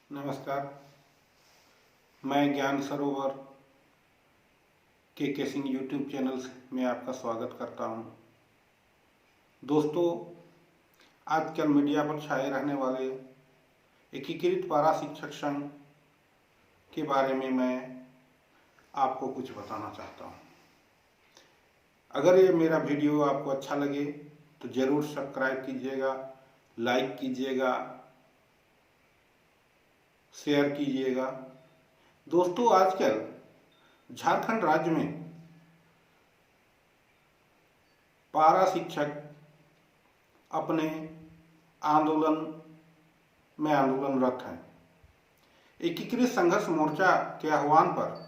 नमस्कार। मैं ज्ञान सरोवर के सिंह यूट्यूब चैनल में आपका स्वागत करता हूं। दोस्तों, आजकल मीडिया पर छाए रहने वाले एकीकृत पारा शिक्षक संघ के बारे में मैं आपको कुछ बताना चाहता हूं। अगर ये मेरा वीडियो आपको अच्छा लगे तो ज़रूर सब्सक्राइब कीजिएगा, लाइक कीजिएगा, शेयर कीजिएगा। दोस्तों, आजकल झारखंड राज्य में पारा शिक्षक अपने आंदोलनरत हैं। एकीकृत संघर्ष मोर्चा के आह्वान पर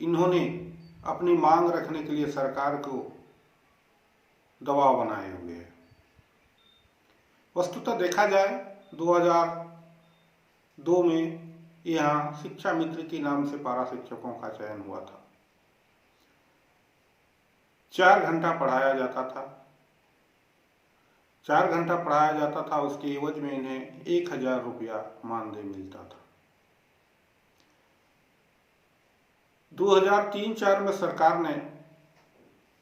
इन्होंने अपनी मांग रखने के लिए सरकार को दबाव बनाए हुए हैं। वस्तुतः देखा जाए 2002 में यहाँ शिक्षा मित्र के नाम से पारा शिक्षकों का चयन हुआ था। 4 घंटा पढ़ाया जाता था। 4 घंटा पढ़ाया जाता था, उसके एवज में इन्हें 1000 रुपया मानदेय मिलता था। 2003-04 में सरकार ने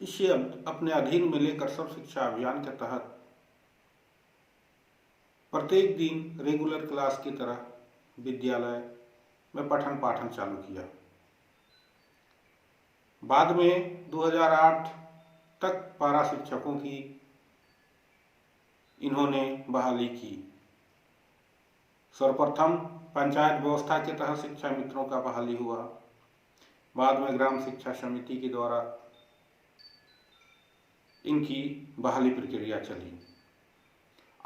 इसे अपने अधीन में लेकर सर्व शिक्षा अभियान के तहत प्रत्येक दिन रेगुलर क्लास की तरह विद्यालय में पठन पाठन चालू किया। बाद में 2008 तक पारा शिक्षकों की इन्होंने बहाली की। सर्वप्रथम पंचायत व्यवस्था के तहत शिक्षा मित्रों का बहाली हुआ। बाद में ग्राम शिक्षा समिति के द्वारा इनकी बहाली प्रक्रिया चली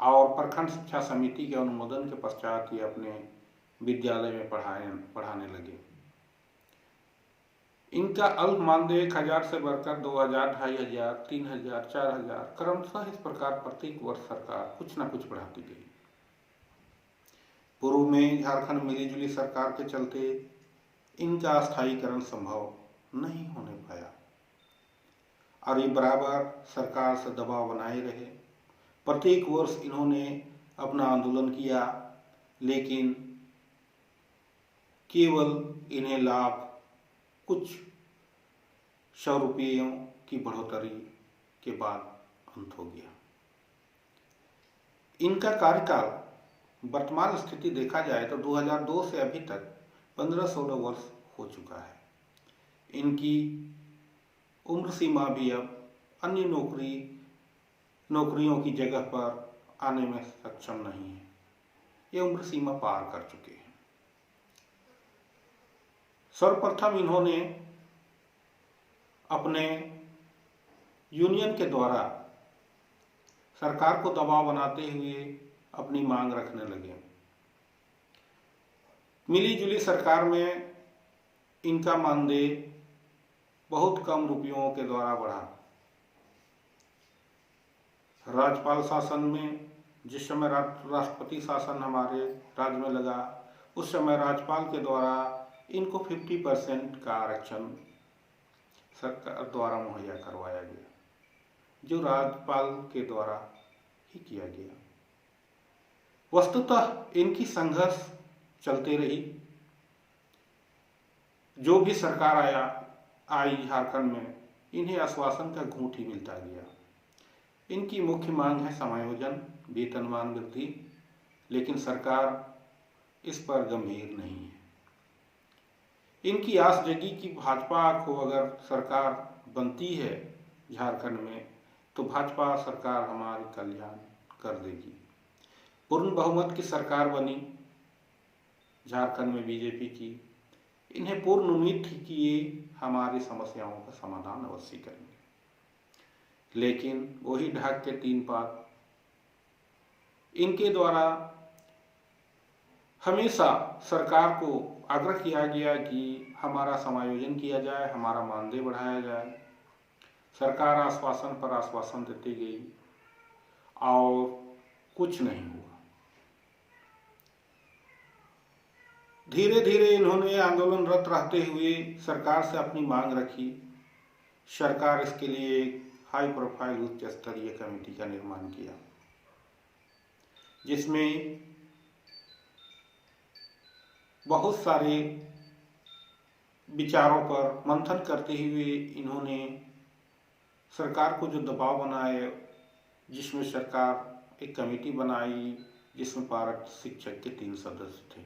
और प्रखंड शिक्षा समिति के अनुमोदन के पश्चात ये अपने विद्यालय में पढ़ाने लगे। इनका अल्प मानदेय 1000 से बढ़कर 2000, 2500, 3000, 4000 क्रमशः इस प्रकार प्रत्येक वर्ष सरकार कुछ न कुछ बढ़ाती गई। पूर्व में झारखंड मिलीजुली सरकार के चलते इनका स्थायीकरण संभव नहीं होने पाया और ये बराबर सरकार से दबाव बनाए रहे। प्रत्येक वर्ष इन्होंने अपना आंदोलन किया, लेकिन केवल इन्हें लाभ कुछ 100 रुपयों की बढ़ोतरी के बाद अंत हो गया। इनका कार्यकाल वर्तमान स्थिति देखा जाए तो 2002 से अभी तक 15-16 वर्ष हो चुका है। इनकी उम्र सीमा भी अब अन्य नौकरियों की जगह पर आने में सक्षम नहीं है। ये उम्र सीमा पार कर चुके हैं। सर्वप्रथम इन्होंने अपने यूनियन के द्वारा सरकार को दबाव बनाते हुए अपनी मांग रखने लगे। मिलीजुली सरकार में इनका मानदेय बहुत कम रुपयों के द्वारा बढ़ा। राज्यपाल शासन में जिस समय राष्ट्रपति शासन हमारे राज्य में लगा, उस समय राज्यपाल के द्वारा इनको 50% का आरक्षण सरकार द्वारा मुहैया करवाया गया, जो राज्यपाल के द्वारा ही किया गया। वस्तुतः इनकी संघर्ष चलते रही। जो भी सरकार आई झारखंड में, इन्हें आश्वासन का घूंट ही मिलता गया। इनकी मुख्य मांग है समायोजन, वेतनमान वृद्धि, लेकिन सरकार इस पर गंभीर नहीं है। इनकी आस जगी कि भाजपा को अगर सरकार बनती है झारखंड में तो भाजपा सरकार हमारी कल्याण कर देगी। पूर्ण बहुमत की सरकार बनी झारखंड में बीजेपी की। इन्हें पूर्ण उम्मीद थी कि ये हमारी समस्याओं का समाधान अवश्य करेंगे, लेकिन वही ढाक के 3 पात। इनके द्वारा हमेशा सरकार को आग्रह किया गया कि हमारा समायोजन किया जाए, हमारा मानदेय बढ़ाया जाए। सरकार आश्वासन पर आश्वासन देती गई और कुछ नहीं हुआ। धीरे धीरे इन्होंने आंदोलनरत रहते हुए सरकार से अपनी मांग रखी। सरकार इसके लिए एक हाई प्रोफाइल उच्च स्तरीय कमेटी का निर्माण किया, जिसमें बहुत सारे विचारों पर मंथन करते हुए इन्होंने सरकार को जो दबाव बनाए, जिसमें सरकार एक कमेटी बनाई जिसमें पारा शिक्षक के 3 सदस्य थे।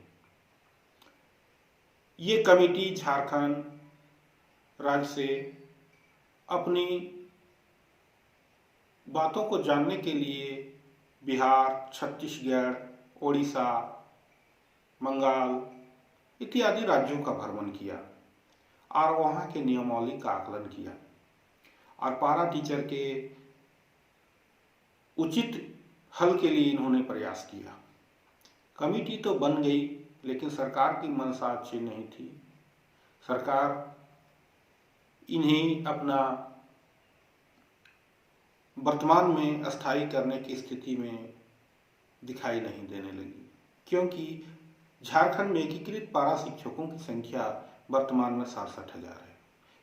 ये कमेटी झारखंड राज्य से अपनी बातों को जानने के लिए बिहार, छत्तीसगढ़, ओडिशा, बंगाल इत्यादि राज्यों का भ्रमण किया और वहाँ के नियमावली का आकलन किया और पारा टीचर के उचित हल के लिए इन्होंने प्रयास किया। कमेटी तो बन गई, लेकिन सरकार की मंशा अच्छी नहीं थी। सरकार इन्हें अपना वर्तमान में अस्थायी करने की स्थिति में दिखाई नहीं देने लगी, क्योंकि झारखंड में एकीकृत पारा शिक्षकों की संख्या वर्तमान में 67,000 है।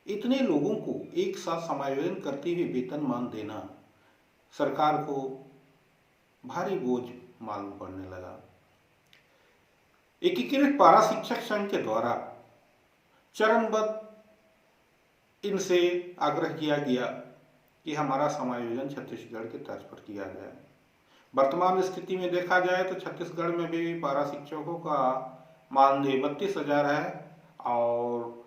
इतने लोगों को एक साथ समायोजन करते हुए वेतनमान देना सरकार को भारी बोझ मालूम पड़ने लगा। एकीकृत पारा शिक्षक संघ के द्वारा चरणबद्ध इनसे आग्रह किया गया कि हमारा समायोजन छत्तीसगढ़ के तर्ज पर किया जाए। वर्तमान स्थिति में देखा जाए तो छत्तीसगढ़ में भी पारा शिक्षकों का मानदेय 32,000 है और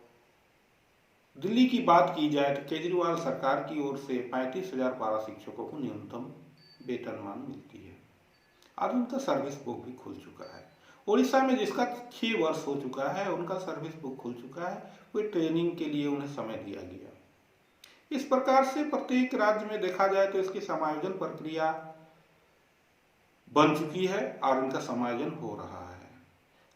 दिल्ली की बात की जाए तो केजरीवाल सरकार की ओर से 35,000 पारा शिक्षकों को न्यूनतम वेतनमान मिलती है और उनका सर्विस बुक भी खुल चुका है। ओडिशा में जिसका 6 वर्ष हो चुका है, उनका सर्विस बुक खुल चुका है, कोई ट्रेनिंग के लिए उन्हें समय दिया गया। इस प्रकार से प्रत्येक राज्य में देखा जाए तो इसकी समायोजन प्रक्रिया बन चुकी है और इनका समायोजन हो रहा है,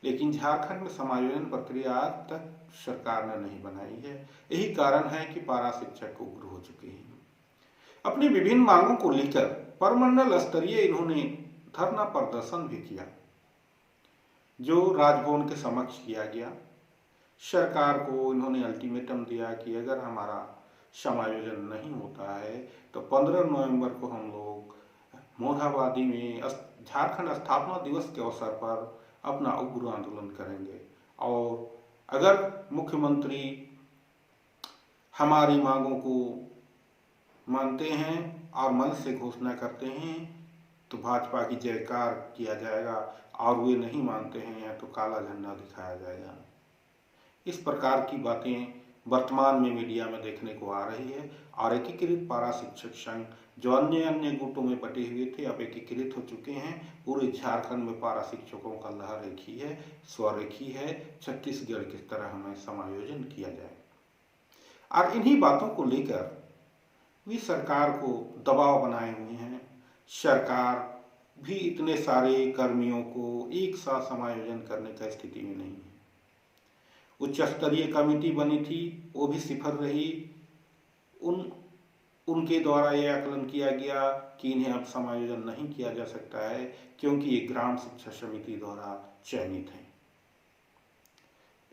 लेकिन झारखंड में समायोजन प्रक्रिया आज तक सरकार ने नहीं बनाई है। यही कारण है कि पारा शिक्षक उग्र हो चुके हैं। अपनी विभिन्न मांगों को लेकर परमंडल स्तरीय इन्होंने धरना प्रदर्शन भी किया, जो राजभवन के समक्ष किया गया। सरकार को इन्होंने अल्टीमेटम दिया कि अगर हमारा समायोजन नहीं होता है तो 15 नवंबर को हम लोग मोरहाबादी में झारखंड स्थापना दिवस के अवसर पर अपना उग्र आंदोलन करेंगे और अगर मुख्यमंत्री हमारी मांगों को मानते हैं और मन से घोषणा करते हैं तो भाजपा की जयकार किया जाएगा और वे नहीं मानते हैं तो काला झंडा दिखाया जाएगा। इस प्रकार की बातें वर्तमान में मीडिया में देखने को आ रही है और एकीकृत पारा शिक्षक संघ जो अन्य गुटों में बटे हुए थे अब एकीकृत हो चुके हैं। पूरे झारखंड में पारा शिक्षकों का लहर एक ही है, स्वर एक ही है, छत्तीसगढ़ की तरह हमें समायोजन किया जाए। और इन्हीं बातों को लेकर भी सरकार को दबाव बनाए हुए हैं। सरकार भी इतने सारे कर्मियों को एक साथ समायोजन करने का स्थिति में नहीं है। उच्च स्तरीय कमेटी बनी थी, वो भी सिफर रही। उनके द्वारा यह आकलन किया गया कि इन्हें अब समायोजन नहीं किया जा सकता है क्योंकि ये ग्राम शिक्षा समिति द्वारा चयनित हैं।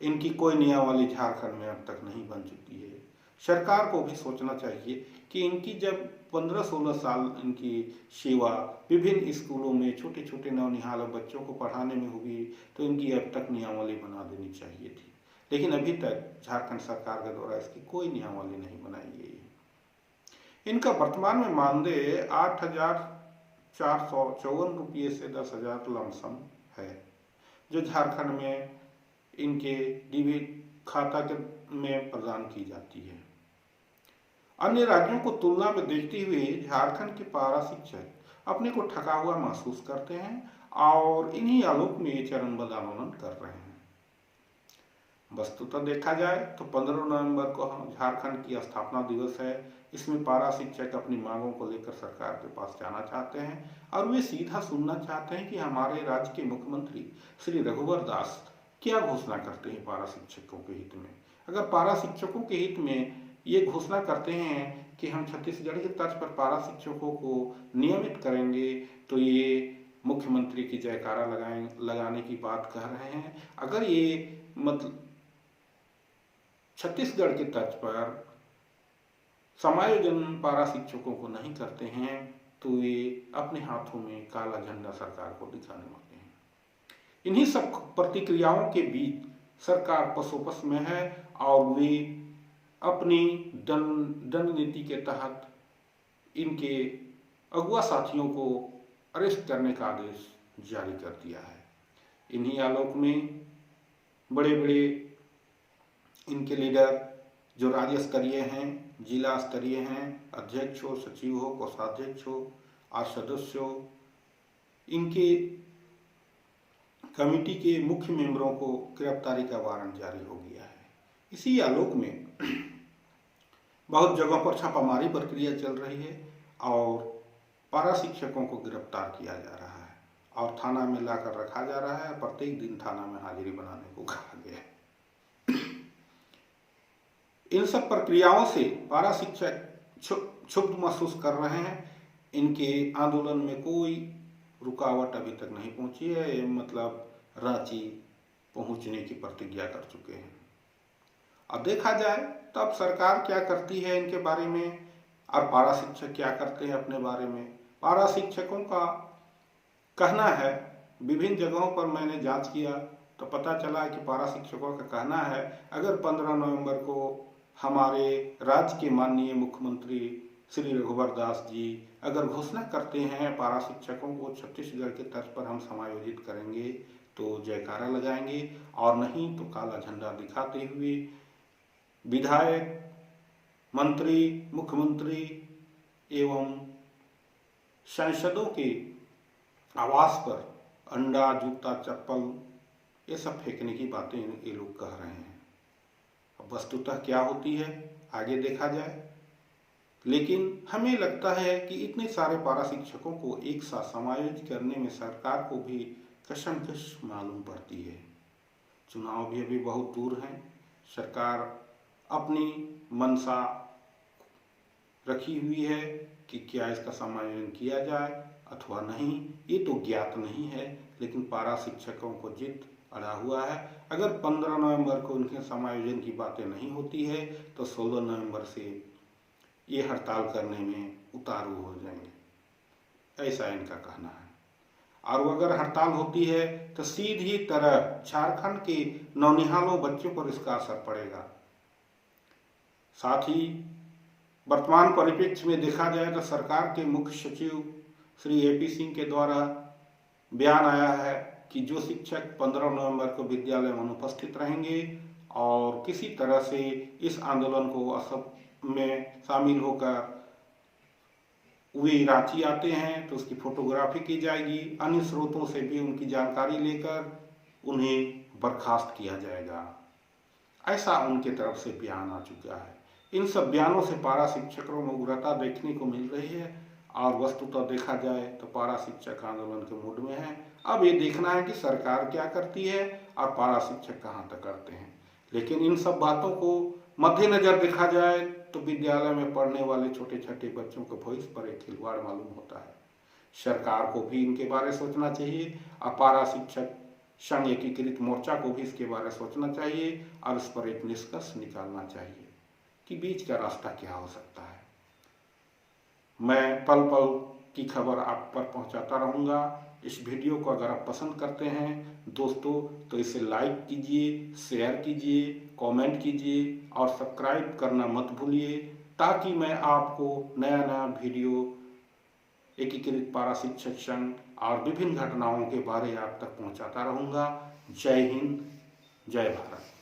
इनकी कोई नियमावली झारखंड में अब तक नहीं बन चुकी है। सरकार को भी सोचना चाहिए कि इनकी जब 15-16 साल इनकी सेवा विभिन्न स्कूलों में छोटे छोटे नवनिहाल बच्चों को पढ़ाने में हुई तो इनकी अब तक नियमावली बना देनी चाहिए थी, लेकिन अभी तक झारखंड सरकार के द्वारा इसकी कोई नियमावली नहीं बनाई गई है। इनका वर्तमान में मानदेय 8,454 रुपये से 10,000 लमसम है, जो झारखंड में इनके डीबी खाता में प्रदान की जाती है। अन्य राज्यों को तुलना में देखते हुए झारखंड के पारा शिक्षक अपने को ठगा हुआ महसूस करते हैं और इन्हीं आलोक में चरणबद्ध आंदोलन कर रहे हैं। वस्तुतः देखा जाए तो 15 नवंबर को झारखंड की स्थापना दिवस है। इसमें पारा शिक्षक अपनी मांगों को लेकर सरकार के पास जाना चाहते हैं और वे सीधा सुनना चाहते हैं कि हमारे राज्य के मुख्यमंत्री श्री रघुवर दास क्या घोषणा करते हैं पारा शिक्षकों के हित में। अगर पारा शिक्षकों के हित में ये घोषणा करते हैं कि हम छत्तीसगढ़ के तर्ज पर पारा शिक्षकों को नियमित करेंगे तो ये मुख्यमंत्री की जयकारा लगाने की बात कह रहे हैं। अगर ये मतलब छत्तीसगढ़ के तर्ज पर समायोजन पारा शिक्षकों को नहीं करते हैं तो ये अपने हाथों में काला झंडा सरकार को दिखाने वाले हैं। इन्हीं सब प्रतिक्रियाओं के बीच सरकार पसोपस में है और वे अपनी दंड नीति के तहत इनके अगुआ साथियों को अरेस्ट करने का आदेश जारी कर दिया है। इन्हीं आलोक में बड़े बड़े इनके लीडर जो राज्य स्तरीय हैं, जिला स्तरीय हैं, अध्यक्ष हो, सचिव हो, कोषाध्यक्ष हो और सदस्य हो, इनके कमेटी के मुख्य मेंबरों को गिरफ्तारी का वारंट जारी हो गया है। इसी आलोक में बहुत जगहों पर छापामारी प्रक्रिया चल रही है और पारा शिक्षकों को गिरफ्तार किया जा रहा है और थाना में लाकर रखा जा रहा है। प्रत्येक दिन थाना में हाजिरी बनाने को कहा गया है। इन सब प्रक्रियाओं से पारा शिक्षक क्षुब्ध महसूस कर रहे हैं। इनके आंदोलन में कोई रुकावट अभी तक नहीं पहुंची है, मतलब रांची पहुंचने की प्रतिज्ञा कर चुके हैं। अब देखा जाए तब सरकार क्या करती है इनके बारे में और पारा शिक्षक क्या करते हैं अपने बारे में। पारा शिक्षकों का कहना है, विभिन्न जगहों पर मैंने जांच किया तो पता चला कि पारा शिक्षकों का कहना है अगर 15 नवंबर को हमारे राज्य के माननीय मुख्यमंत्री श्री रघुवर दास जी अगर घोषणा करते हैं पारा शिक्षकों को छत्तीसगढ़ के तर्ज पर हम समायोजित करेंगे तो जयकारा लगाएंगे, और नहीं तो काला झंडा दिखाते हुए विधायक, मंत्री, मुख्यमंत्री एवं सांसदों के आवास पर अंडा, जूता, चप्पल ये सब फेंकने की बातें ये लोग कह रहे हैं। अब वस्तुतः क्या होती है आगे देखा जाए, लेकिन हमें लगता है कि इतने सारे पारा शिक्षकों को एक साथ समायोजित करने में सरकार को भी कशमकश मालूम पड़ती है। चुनाव भी अभी बहुत दूर हैं। सरकार अपनी मंशा रखी हुई है कि क्या इसका समायोजन किया जाए अथवा नहीं, ये तो ज्ञात नहीं है, लेकिन पारा शिक्षकों को जिद अड़ा हुआ है। अगर 15 नवंबर को उनके समायोजन की बातें नहीं होती है तो 16 नवंबर से ये हड़ताल करने में उतारू हो जाएंगे, ऐसा इनका कहना है। और अगर हड़ताल होती है तो सीधी तरह झारखंड के नौनिहालों बच्चों पर इसका असर पड़ेगा। साथ ही वर्तमान परिप्रेक्ष्य में देखा जाए तो सरकार के मुख्य सचिव श्री AP सिंह के द्वारा बयान आया है कि जो शिक्षक 15 नवंबर को विद्यालय में अनुपस्थित रहेंगे और किसी तरह से इस आंदोलन को असम में शामिल होकर वे रांची आते हैं तो उसकी फोटोग्राफी की जाएगी। अन्य स्रोतों से भी उनकी जानकारी लेकर उन्हें बर्खास्त किया जाएगा, ऐसा उनके तरफ से बयान आ चुका है। इन सब बयानों से पारा शिक्षकों में उग्रता देखने को मिल रही है और वस्तुतः देखा जाए तो पारा शिक्षक आंदोलन के मूड में है। अब ये देखना है कि सरकार क्या करती है और पारा शिक्षक कहाँ तक करते हैं। लेकिन इन सब बातों को मद्देनजर देखा जाए तो विद्यालय में पढ़ने वाले छोटे छोटे बच्चों के भविष्य पर एक खिलवाड़ मालूम होता है। सरकार को भी इनके बारे में सोचना चाहिए और पारा शिक्षक संघ एकीकृत मोर्चा को भी इसके बारे में सोचना चाहिए और इस पर एक निष्कर्ष निकालना चाहिए कि बीच का रास्ता क्या हो सकता है। मैं पल पल की खबर आप पर पहुंचाता रहूंगा। इस वीडियो को अगर आप पसंद करते हैं दोस्तों तो इसे लाइक कीजिए, शेयर कीजिए, कमेंट कीजिए और सब्सक्राइब करना मत भूलिए, ताकि मैं आपको नया नया वीडियो एकीकृत पारा शिक्षक संघ और विभिन्न घटनाओं के बारे आप तक पहुंचाता रहूंगा। जय हिंद, जय भारत।